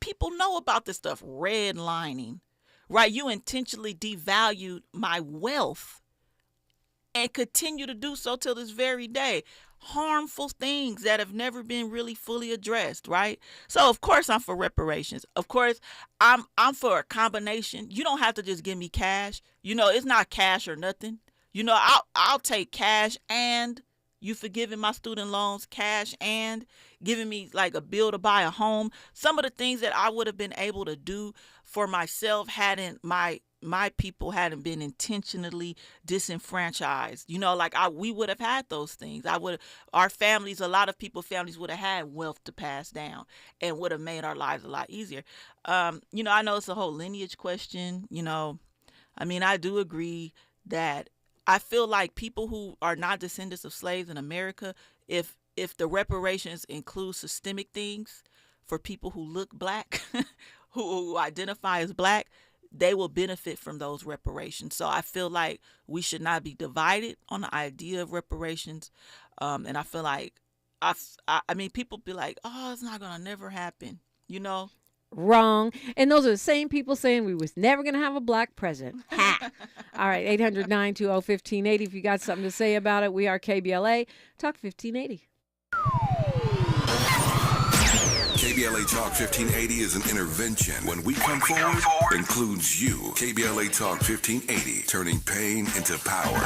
people know about this stuff, redlining, right? You intentionally devalued my wealth and continue to do so till this very day. Harmful things that have never been really fully addressed, right? So of course I'm for reparations. Of course I'm for a combination. You don't have to just give me cash. It's not cash or nothing. I'll take cash and you forgiving my student loans, cash and giving me a bill to buy a home. Some of the things that I would have been able to do for myself hadn't my people hadn't been intentionally disenfranchised. We would have had those things. Our families, a lot of families would have had wealth to pass down and would have made our lives a lot easier. I know it's a whole lineage question. I do agree that I feel like people who are not descendants of slaves in America, if the reparations include systemic things for people who look Black, who identify as Black, they will benefit from those reparations. So I feel like we should not be divided on the idea of reparations. And I feel like, people be like, oh, it's not going to never happen, Wrong. And those are the same people saying we was never going to have a Black president. Ha! All right, 800-920-1580. If you got something to say about it, we are KBLA. Talk 1580. KBLA Talk 1580 is an intervention. When we come forward, includes you. KBLA Talk 1580, turning pain into power.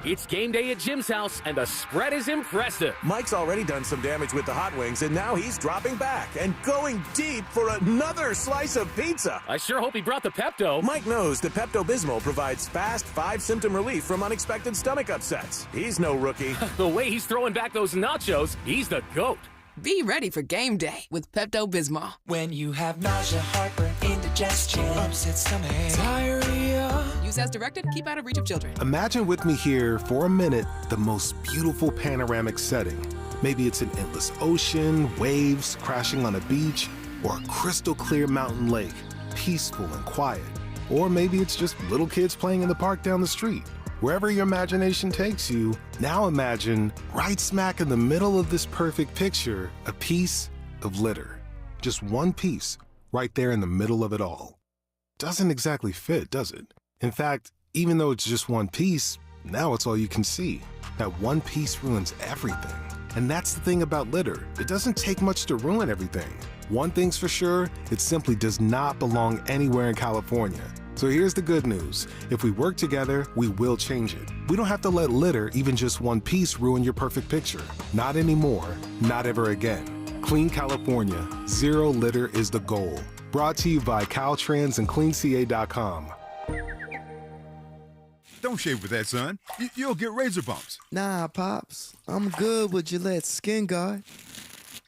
It's game day at Jim's house, and the spread is impressive. Mike's already done some damage with the hot wings, and now he's dropping back and going deep for another slice of pizza. I sure hope he brought the Pepto. Mike knows the Pepto-Bismol provides fast 5-symptom relief from unexpected stomach upsets. He's no rookie. The way he's throwing back those nachos, he's the GOAT. Be ready for game day with Pepto-Bismol. When you have nausea, heartburn, indigestion, upset stomach, diarrhea. Use as directed. Keep out of reach of children. Imagine with me here for a minute the most beautiful panoramic setting. Maybe it's an endless ocean, waves crashing on a beach, or a crystal clear mountain lake, peaceful and quiet. Or maybe it's just little kids playing in the park down the street. Wherever your imagination takes you, now imagine right smack in the middle of this perfect picture, a piece of litter. Just one piece right there in the middle of it all. Doesn't exactly fit, does it? In fact, even though it's just one piece, now it's all you can see. That one piece ruins everything. And that's the thing about litter. It doesn't take much to ruin everything. One thing's for sure, it simply does not belong anywhere in California. So here's the good news. If we work together, we will change it. We don't have to let litter, even just one piece, ruin your perfect picture. Not anymore, not ever again. Clean California, zero litter is the goal. Brought to you by Caltrans and CleanCA.com. Don't shave with that, son. You'll get razor bumps. Nah, Pops. I'm good with Gillette's Skin Guard.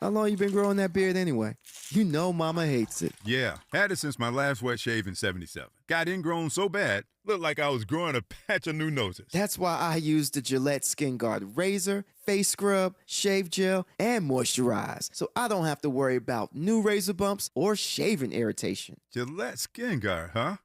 How long you been growing that beard anyway? You know Mama hates it. Yeah, had it since my last wet shave in '77. Got ingrown so bad, looked like I was growing a patch of new noses. That's why I use the Gillette Skin Guard razor, face scrub, shave gel, and moisturize, so I don't have to worry about new razor bumps or shaving irritation. Gillette Skin Guard, huh?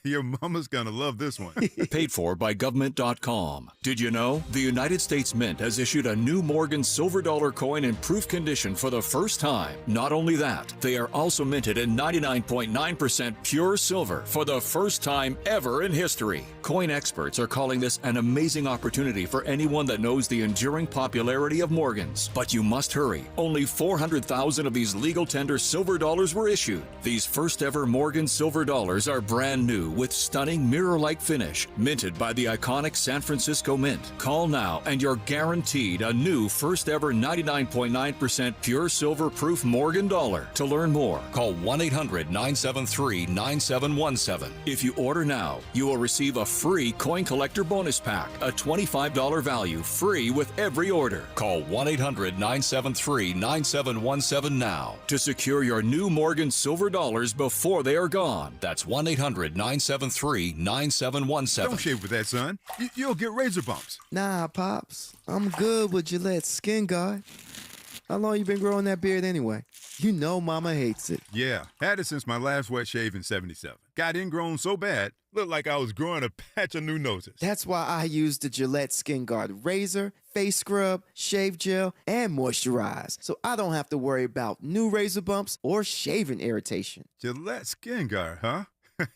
Your mama's gonna love this one. Paid for by government.com. Did you know? The United States Mint has issued a new Morgan silver dollar coin in proof condition for the first time. Not only that, they are also minted in 99.9% pure silver for the first time ever in history. Coin experts are calling this an amazing opportunity for anyone that knows the enduring popularity of Morgans. But you must hurry. Only 400,000 of these legal tender silver dollars were issued. These first ever Morgan silver dollars are brand new with stunning mirror-like finish, minted by the iconic San Francisco Mint. Call now and you're guaranteed a new first ever 99.9% pure silver proof Morgan dollar. To learn more, call 1-800-973-9717. If you order now, you will receive a free coin collector bonus pack, a $25 value, free with every order. Call 1-800-973-9717 now to secure your new Morgan silver dollars before they are gone. That's 1-800-973-9717. Don't shave with that, son. You'll get razor bumps. Nah, Pops. I'm good with Gillette's Skin Guard. How long you been growing that beard anyway? You know Mama hates it. Yeah, had it since my last wet shave in '77. Got ingrown so bad, looked like I was growing a patch of new noses. That's why I use the Gillette Skin Guard razor, face scrub, shave gel, and moisturize, so I don't have to worry about new razor bumps or shaving irritation. Gillette Skin Guard, huh?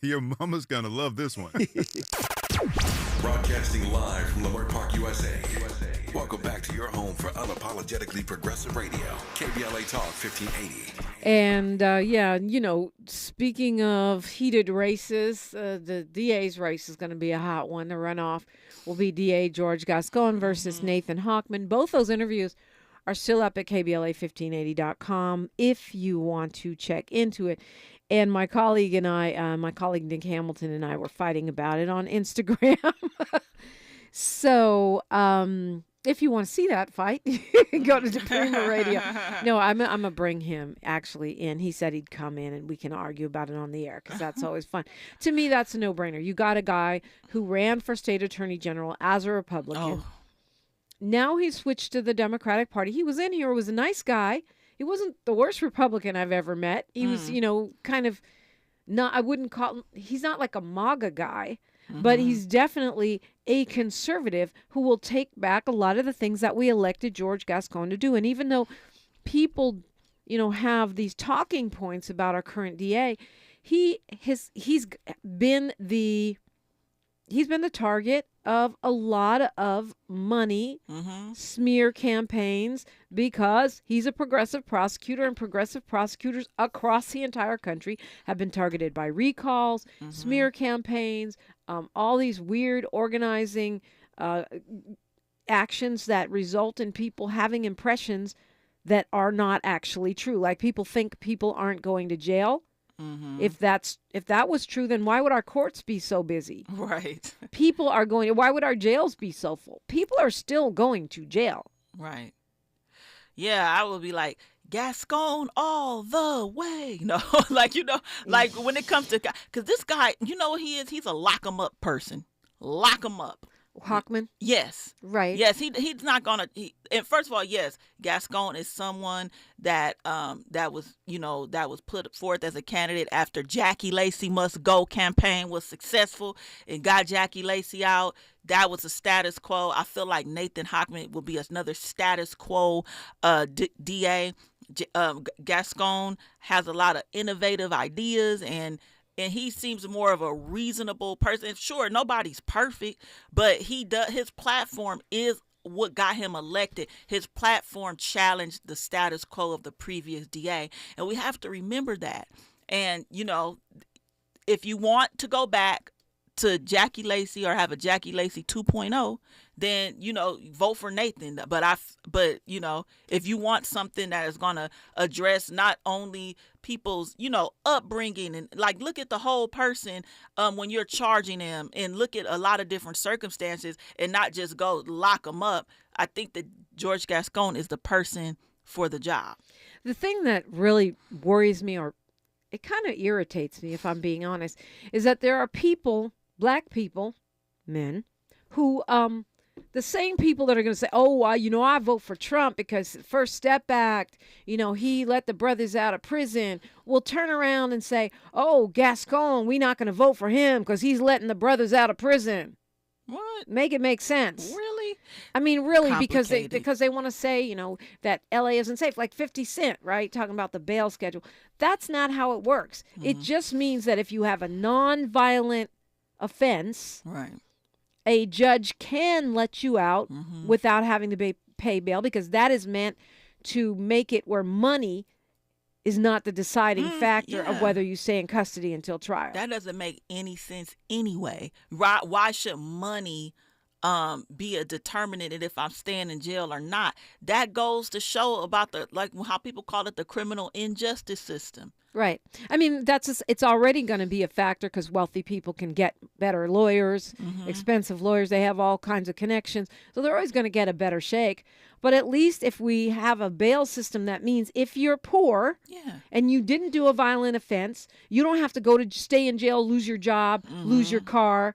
Your mama's gonna love this one. Broadcasting live from Leimert Park, USA. Welcome back to your home for unapologetically progressive radio, KBLA Talk 1580. And speaking of heated races, the DA's race is going to be a hot one. The runoff will be DA George Gascon versus Nathan Hochman. Both those interviews are still up at KBLA1580.com if you want to check into it. And my colleague Nick Hamilton and I were fighting about it on Instagram. So if you want to see that fight, go to DiPrima Radio. No, I'm going to bring him actually in. He said he'd come in and we can argue about it on the air because that's always fun. To me, that's a no-brainer. You got a guy who ran for state attorney general as a Republican. Oh. Now he's switched to the Democratic Party. He was in here, was a nice guy. He wasn't the worst Republican I've ever met. He was, kind of not, I wouldn't call him, he's not like a MAGA guy, but he's definitely a conservative who will take back a lot of the things that we elected George Gascon to do. And even though people, have these talking points about our current DA, he's been the target of a lot of money smear campaigns because he's a progressive prosecutor, and progressive prosecutors across the entire country have been targeted by recalls, smear campaigns, all these weird organizing actions that result in people having impressions that are not actually true. Like people think people aren't going to jail. If that was true, then why would our courts be so busy? Right. People are going. Why would our jails be so full? People are still going to jail. Right. Yeah, I would be like Gascon all the way. Like when it comes to, because this guy, you know what he is? He's a lock 'em up person. Lock 'em up. Hochman? Yes. Right. Yes, he's not gonna. And first of all, yes, Gascon is someone that was put forth as a candidate after Jackie Lacey Must Go campaign was successful and got Jackie Lacey out. That was a status quo. I feel like Nathan Hochman will be another status quo DA. Gascon has a lot of innovative ideas and he seems more of a reasonable person. Sure, nobody's perfect, but his platform is what got him elected. His platform challenged the status quo of the previous DA. And we have to remember that. And, you know, if you want to go back to Jackie Lacey or have a Jackie Lacey 2.0, then, you know, vote for Nathan. But, you know, if you want something that is going to address not only people's, you know, upbringing and like look at the whole person when you're charging them and look at a lot of different circumstances and not just go lock them up, I think that George Gascon is the person for the job. The thing that really worries me, or it kind of irritates me if I'm being honest, is that there are people, black people, men, who the same people that are going to say, oh, well, you know, I vote for Trump because the First Step Act, you know, he let the brothers out of prison, will turn around and say, oh, Gascon, we're not going to vote for him because he's letting the brothers out of prison. What? Make it make sense. Really? I mean, really, because they want to say, you know, that LA isn't safe. Like 50 Cent, right? Talking about the bail schedule. That's not how it works. It just means that if you have a non-violent offense, right, a judge can let you out without having to pay bail, because that is meant to make it where money is not the deciding factor of whether you stay in custody until trial. That doesn't make any sense anyway. Why should money be a determinant in if I'm staying in jail or not? That goes to show about how people call it the criminal injustice system. Right. I mean, it's already going to be a factor because wealthy people can get better lawyers, expensive lawyers. They have all kinds of connections. So they're always going to get a better shake. But at least if we have a bail system, that means if you're poor and you didn't do a violent offense, you don't have to go to stay in jail, lose your job, lose your car,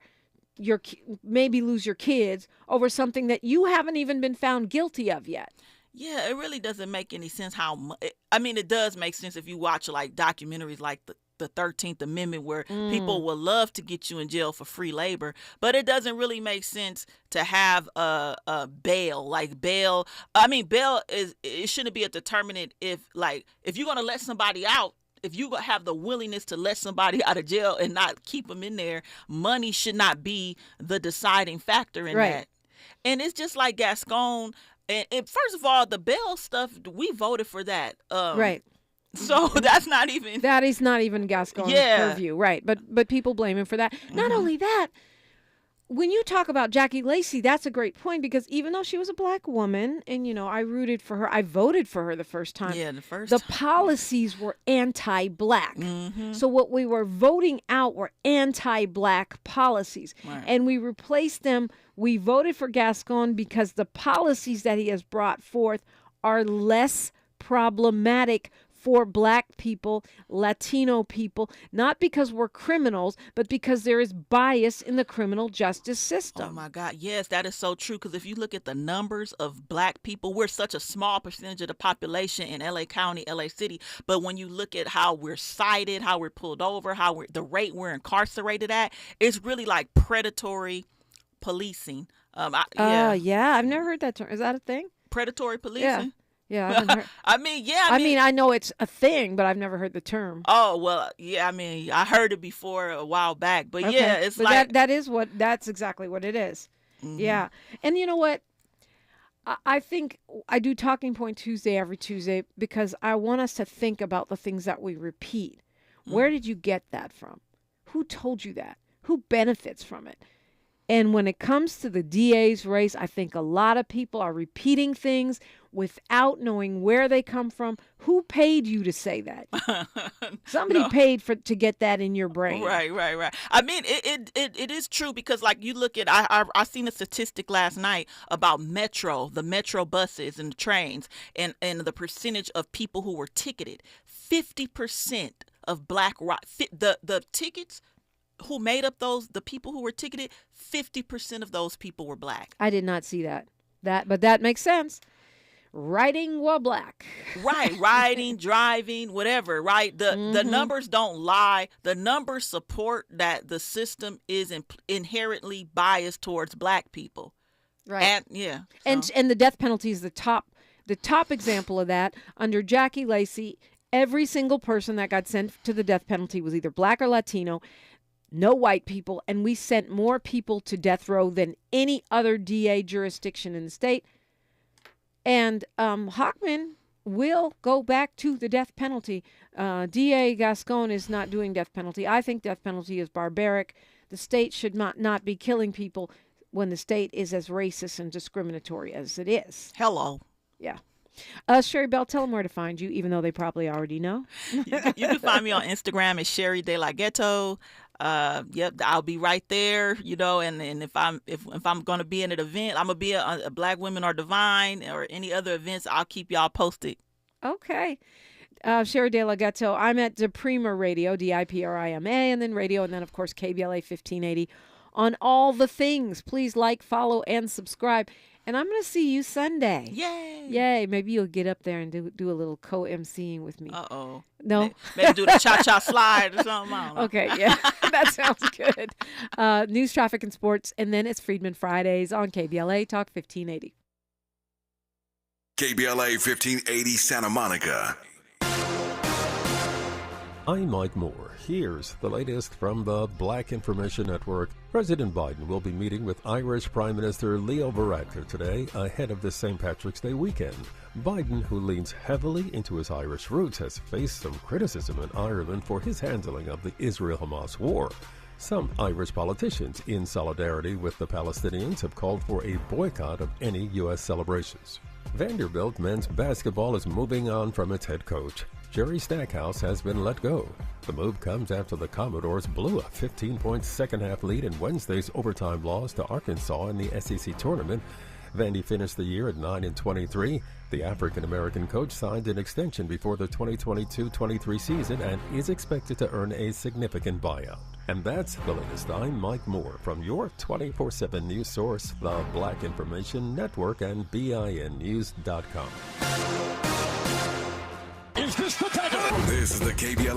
maybe lose your kids over something that you haven't even been found guilty of yet. Yeah, it really doesn't make any sense I mean, it does make sense if you watch like documentaries like the 13th Amendment where people will love to get you in jail for free labor, but it doesn't really make sense to have a bail. Like bail, I mean, bail it shouldn't be a determinant if you're going to let somebody out. If you have the willingness to let somebody out of jail and not keep them in there, money should not be the deciding factor in that. And it's just like Gascon. And first of all, the bail stuff, we voted for that. Right. So that's not even. That is not even Gascon's purview. Right. But people blame him for that. Not only that, when you talk about Jackie Lacey, that's a great point, because even though she was a black woman and, you know, I rooted for her, I voted for her the first time. Yeah, the first time. The policies were anti-black. So what we were voting out were anti-black policies. Right. And we replaced them. We voted for Gascon because the policies that he has brought forth are less problematic for black people, Latino people, not because we're criminals, but because there is bias in the criminal justice system. Oh my God, yes, that is so true. Because if you look at the numbers of black people, we're such a small percentage of the population in LA County, LA City. But when you look at how we're cited, how we're pulled over, the rate we're incarcerated at, it's really like predatory policing. Yeah, I've never heard that term. Is that a thing? Predatory policing? Yeah, I haven't heard. I mean, I know it's a thing, but I've never heard the term. Oh, well, yeah, I mean, I heard it before a while back, but okay. yeah, it's but like that's exactly what it is. Yeah. And you know what? I think I do Talking Point Tuesday every Tuesday because I want us to think about the things that we repeat. Where did you get that from? Who told you that? Who benefits from it? And when it comes to the DA's race, I think a lot of people are repeating things without knowing where they come from. Who paid you to say that? Somebody paid to get that in your brain. Right. I mean, it is true because, like, you look at, I seen a statistic last night about the metro buses and the trains, and the percentage of people who were ticketed. 50% of the tickets. Who made up the people who were ticketed? 50% of those people were black. I did not see that. But that makes sense. Riding while black. Right. Riding, driving, whatever, right? The numbers don't lie. The numbers support that the system is inherently biased towards black people. Right. And the death penalty is the top example of that. Under Jackie Lacey, every single person that got sent to the death penalty was either black or Latino. no white people, and we sent more people to death row than any other DA jurisdiction in the state. And Hochman will go back to the death penalty. DA Gascon is not doing death penalty. I think death penalty is barbaric. The state should not be killing people when the state is as racist and discriminatory as it is. Hello. Yeah. Sherri Bell, tell them where to find you, even though they probably already know. You can find me on Instagram at Sherri De La Ghetto. Yep, I'll be right there, and if I'm going to be in an event, I'm going to be a Black Women Are Divine or any other events, I'll keep y'all posted. Okay. Sherri De La Ghetto. I'm at DiPrima Radio, DiPrima, and then radio, and then, of course, KBLA 1580 on all the things. Please like, follow, and subscribe. And I'm going to see you Sunday. Yay. Yay. Maybe you'll get up there and do a little co-emceeing with me. Uh-oh. No? Maybe do the cha-cha slide or something. I don't know. Okay, yeah. That sounds good. News, traffic, and sports. And then it's Freedman Fridays on KBLA Talk 1580. KBLA 1580 Santa Monica. I'm Mike Moore. Here's the latest from the Black Information Network. President Biden will be meeting with Irish Prime Minister Leo Varadkar today ahead of the St. Patrick's Day weekend. Biden, who leans heavily into his Irish roots, has faced some criticism in Ireland for his handling of the Israel-Hamas war. Some Irish politicians, in solidarity with the Palestinians, have called for a boycott of any U.S. celebrations. Vanderbilt men's basketball is moving on from its head coach. Jerry Stackhouse has been let go. The move comes after the Commodores blew a 15-point second-half lead in Wednesday's overtime loss to Arkansas in the SEC tournament. Vandy finished the year at 9-23. The African-American coach signed an extension before the 2022-23 season and is expected to earn a significant buyout. And that's the latest. I'm Mike Moore from your 24/7 news source, the Black Information Network, and BINnews.com. This is the KBLA